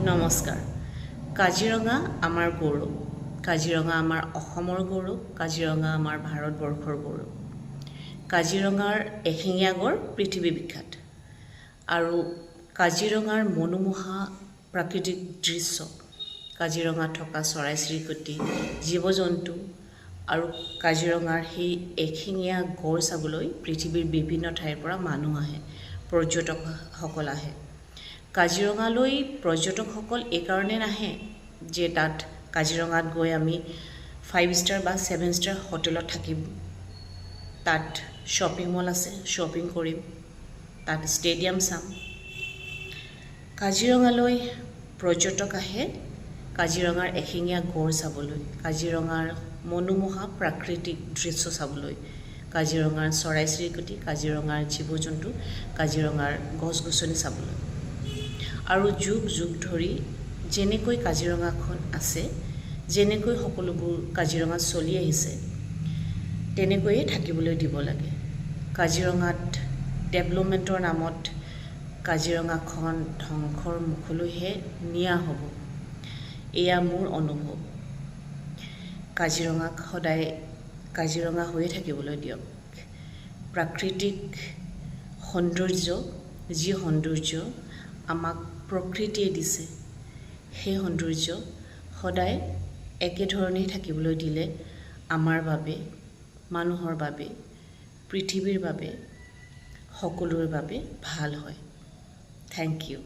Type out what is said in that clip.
নমস্কাৰ। কাজিৰঙা আমাৰ গৌৰৱ। কাজিৰঙা আমাৰ অসমৰ গৌৰৱ। কাজিৰঙা আমাৰ ভাৰতবৰ্ষৰ গৌৰৱ। কাজিৰঙাৰ এশিঙীয়া গড় পৃথিৱী বিখ্যাত আৰু কাজিৰঙাৰ মনোমোহা প্ৰাকৃতিক দৃশ্য, কাজিৰঙাত থকা চৰাই চিৰিকটি, জীৱ জন্তু আৰু কাজিৰঙাৰ সেই এশিঙীয়া গড় চাবলৈ পৃথিৱীৰ বিভিন্ন ঠাইৰ পৰা মানুহ আহে, পৰ্যটকসকল আহে। কাজিৰঙালৈ পৰ্যটকসকল এইকাৰণে নাহে যে তাত কাজিৰঙাত গৈ আমি 5 ষ্টাৰ বা 7 ষ্টাৰ হোটেলত থাকিম, তাত শ্বপিং মল আছে, শ্বপিং কৰিম, তাত ষ্টেডিয়াম চাম। কাজিৰঙালৈ পৰ্যটক আহে কাজিৰঙাৰ এশিঙীয়া গড় চাবলৈ, কাজিৰঙাৰ মনোমোহা প্ৰাকৃতিক দৃশ্য চাবলৈ, কাজিৰঙাৰ চৰাই চিৰিকটি, কাজিৰঙাৰ জীৱ জন্তু, কাজিৰঙাৰ গছ গছনি চাবলৈ। আৰু যুগ যুগ ধৰি যেনেকৈ কাজিৰঙাখন আছে, যেনেকৈ সকলোবোৰ কাজিৰঙাত চলি আহিছে, তেনেকৈয়ে থাকিবলৈ দিব লাগে। কাজিৰঙাত ডেভেলপমেণ্টৰ নামত কাজিৰঙাখন ধ্বংসৰ মুখলৈহে নিয়া হ'ব, এয়া মোৰ অনুভৱ। কাজিৰঙাক সদায় কাজিৰঙা হৈয়ে থাকিবলৈ দিয়ক। প্ৰাকৃতিক সৌন্দৰ্য, যি সৌন্দৰ্য আমাক প্ৰকৃতিয়ে দিছে, সেই সৌন্দৰ্য সদায় একেধৰণেই থাকিবলৈ দিলে আমাৰ বাবে, মানুহৰ বাবে, পৃথিৱীৰ বাবে, সকলোৰে বাবে ভাল হয়। Thank U.